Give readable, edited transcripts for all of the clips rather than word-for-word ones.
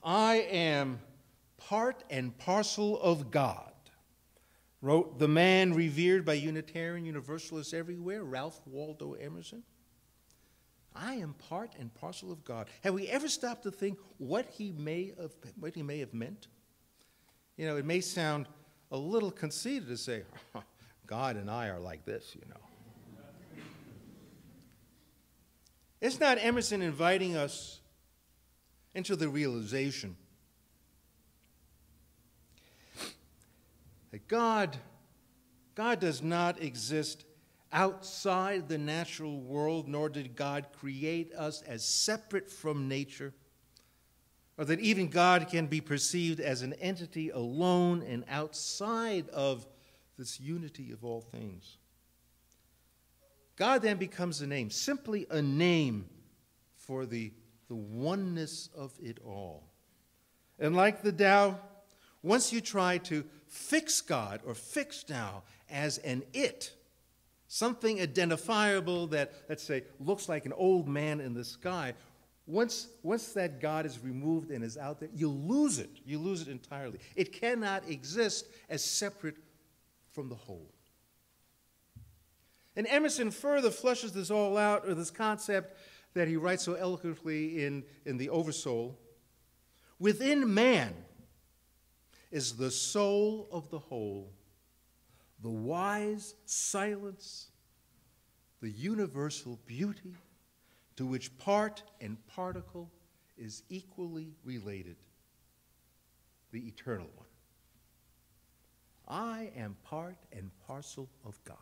I am part and parcel of God, wrote the man revered by Unitarian Universalists everywhere, Ralph Waldo Emerson. I am part and parcel of God. Have we ever stopped to think what he may have meant? You know, it may sound a little conceited to say, God and I are like this, you know. It's not Emerson inviting us into the realization that God does not exist outside the natural world, nor did God create us as separate from nature, or that even God can be perceived as an entity alone and outside of this unity of all things. God then becomes a name, simply a name for the oneness of it all. And like the Tao, once you try to fix God or fix Tao as an it, something identifiable that, let's say, looks like an old man in the sky, once that God is removed and is out there, you lose it. You lose it entirely. It cannot exist as separate from the whole. And Emerson further flushes this all out, or this concept that he writes so eloquently in The Oversoul. Within man is the soul of the whole, the wise silence, the universal beauty to which part and particle is equally related, the eternal one. I am part and parcel of God.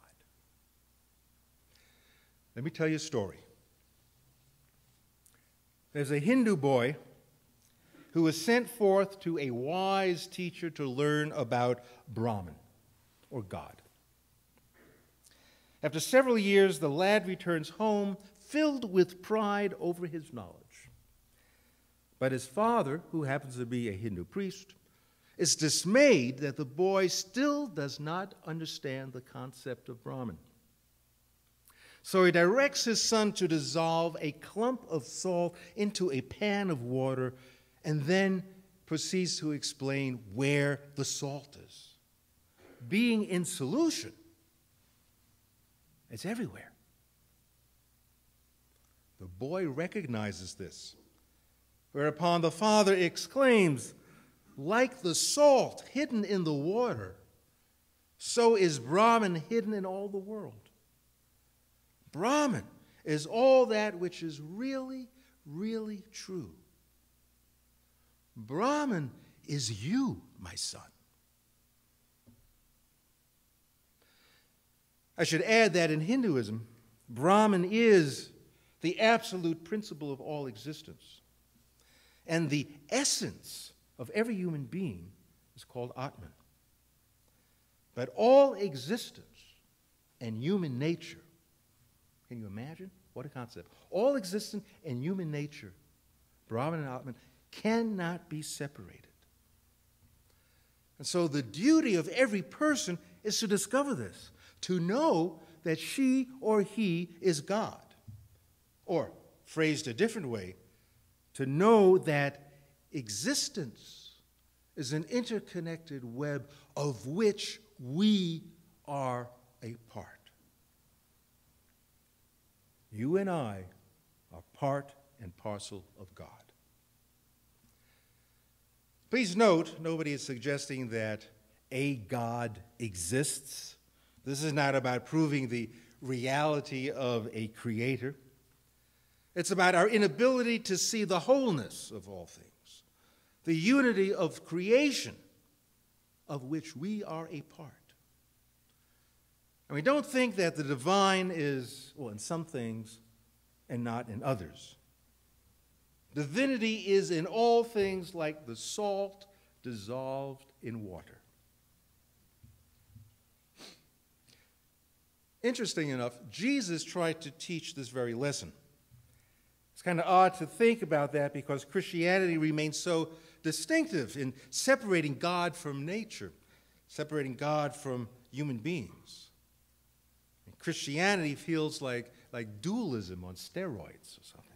Let me tell you a story. There's a Hindu boy who was sent forth to a wise teacher to learn about Brahman, or God. After several years, the lad returns home filled with pride over his knowledge. But his father, who happens to be a Hindu priest, is dismayed that the boy still does not understand the concept of Brahman. So he directs his son to dissolve a clump of salt into a pan of water and then proceeds to explain where the salt is. Being in solution, it's everywhere. The boy recognizes this, whereupon the father exclaims, like the salt hidden in the water, so is Brahman hidden in all the world. Brahman is all that which is really, really true. Brahman is you, my son. I should add that in Hinduism, Brahman is the absolute principle of all existence. And the essence of every human being is called Atman. But all existence and human nature, can you imagine? What a concept. All existence and human nature, Brahman and Atman, cannot be separated. And so the duty of every person is to discover this, to know that she or he is God. Or, phrased a different way, to know that existence is an interconnected web of which we are a part. You and I are part and parcel of God. Please note, nobody is suggesting that a God exists. This is not about proving the reality of a creator. It's about our inability to see the wholeness of all things, the unity of creation of which we are a part. And we don't think that the divine is, well, in some things and not in others. Divinity is in all things like the salt dissolved in water. Interesting enough, Jesus tried to teach this very lesson. It's kind of odd to think about that because Christianity remains so distinctive in separating God from nature, separating God from human beings. And Christianity feels like dualism on steroids or something.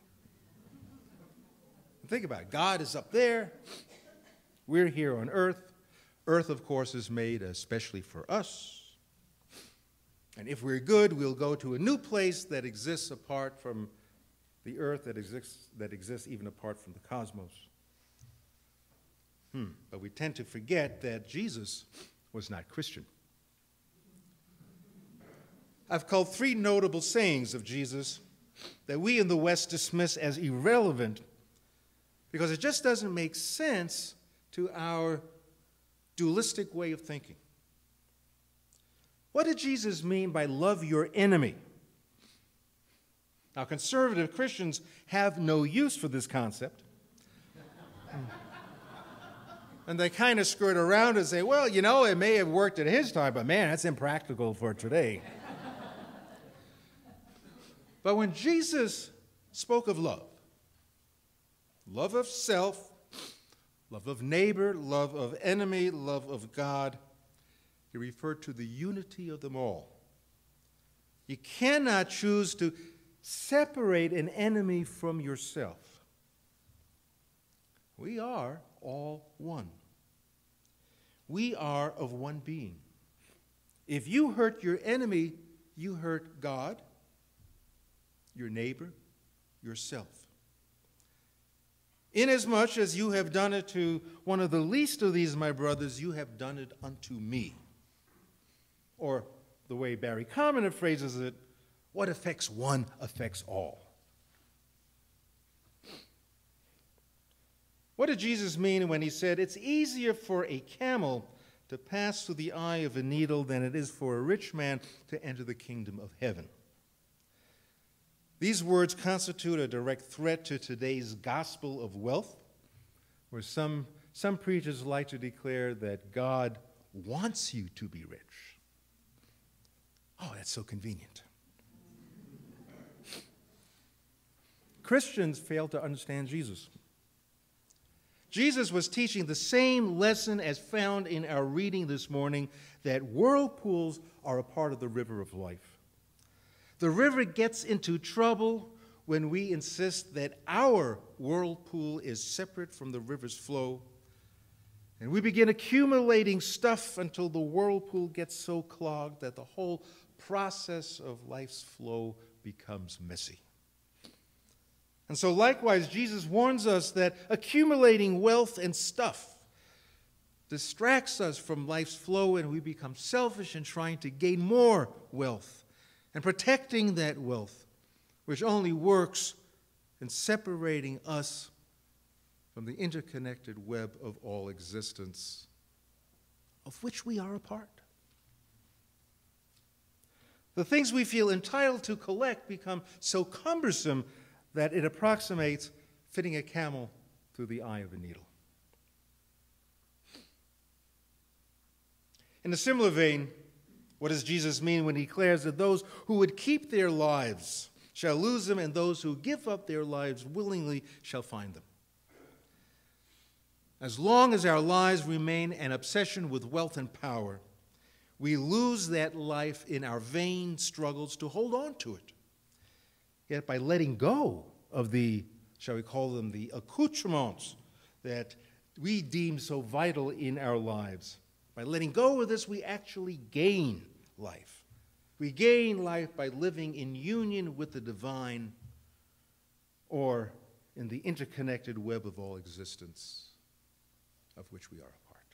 Think about it. God is up there. We're here on earth. Earth, of course, is made especially for us. And if we're good, we'll go to a new place that exists apart from the earth, that exists even apart from the cosmos. But we tend to forget that Jesus was not Christian. I've called 3 notable sayings of Jesus that we in the West dismiss as irrelevant because it just doesn't make sense to our dualistic way of thinking. What did Jesus mean by love your enemy? Now, conservative Christians have no use for this concept. And they kind of skirt around and say, well, you know, it may have worked at his time, but man, that's impractical for today. But when Jesus spoke of love, love of self, love of neighbor, love of enemy, love of God, he referred to the unity of them all. You cannot choose to separate an enemy from yourself. We are all one. We are of one being. If you hurt your enemy, you hurt God, your neighbor, yourself. Inasmuch as you have done it to one of the least of these, my brothers, you have done it unto me. Or the way Barry Commoner phrases it, what affects one affects all. What did Jesus mean when he said, it's easier for a camel to pass through the eye of a needle than it is for a rich man to enter the kingdom of heaven? These words constitute a direct threat to today's gospel of wealth, where some preachers like to declare that God wants you to be rich. Oh, that's so convenient. Christians fail to understand Jesus. Jesus was teaching the same lesson as found in our reading this morning, that whirlpools are a part of the river of life. The river gets into trouble when we insist that our whirlpool is separate from the river's flow, and we begin accumulating stuff until the whirlpool gets so clogged that the whole process of life's flow becomes messy. And so likewise, Jesus warns us that accumulating wealth and stuff distracts us from life's flow, and we become selfish in trying to gain more wealth and protecting that wealth, which only works in separating us from the interconnected web of all existence, of which we are a part. The things we feel entitled to collect become so cumbersome that it approximates fitting a camel through the eye of a needle. In a similar vein, what does Jesus mean when he declares that those who would keep their lives shall lose them, and those who give up their lives willingly shall find them? As long as our lives remain an obsession with wealth and power, we lose that life in our vain struggles to hold on to it. Yet by letting go of the, shall we call them, the accoutrements that we deem so vital in our lives, by letting go of this, we actually gain life. We gain life by living in union with the divine, or in the interconnected web of all existence, of which we are a part.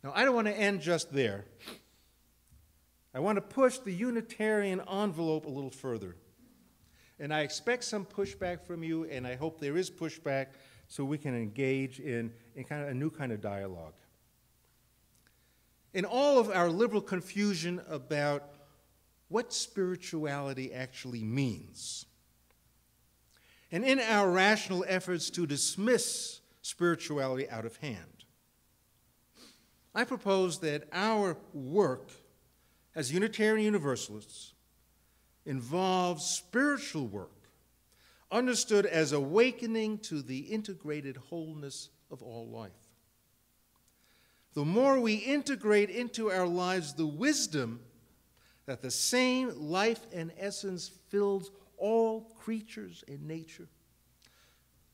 Now, I don't want to end just there. I want to push the Unitarian envelope a little further. And I expect some pushback from you, and I hope there is pushback so we can engage in kind of a new kind of dialogue. In all of our liberal confusion about what spirituality actually means, and in our rational efforts to dismiss spirituality out of hand, I propose that our work as Unitarian Universalists involves spiritual work, understood as awakening to the integrated wholeness of all life. The more we integrate into our lives the wisdom that the same life and essence fills all creatures in nature,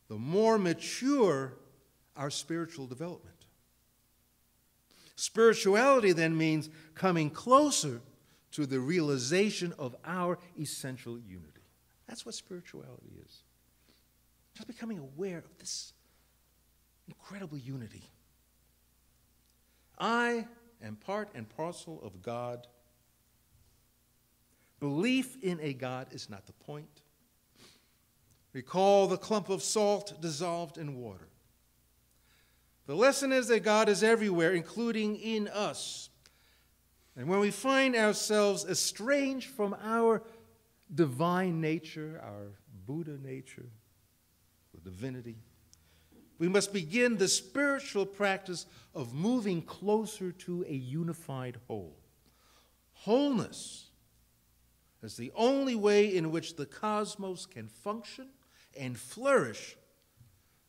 the more mature our spiritual development. Spirituality then means coming closer to the realization of our essential unity. That's what spirituality is. Just becoming aware of this incredible unity. I am part and parcel of God. Belief in a God is not the point. Recall the clump of salt dissolved in water. The lesson is that God is everywhere, including in us. And when we find ourselves estranged from our divine nature, our Buddha nature, the divinity, we must begin the spiritual practice of moving closer to a unified whole. Wholeness is the only way in which the cosmos can function and flourish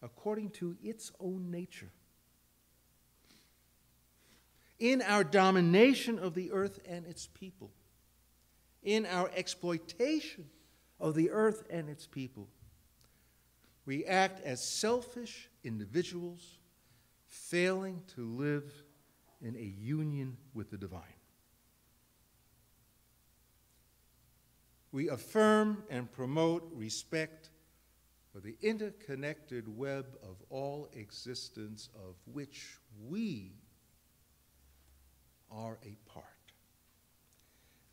according to its own nature. In our domination of the earth and its people, in our exploitation of the earth and its people, we act as selfish individuals, failing to live in a union with the divine. We affirm and promote respect for the interconnected web of all existence of which we are a part.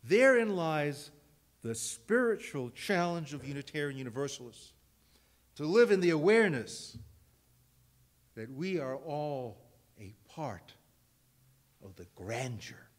Therein lies the spiritual challenge of Unitarian Universalists, to live in the awareness that we are all a part of the grandeur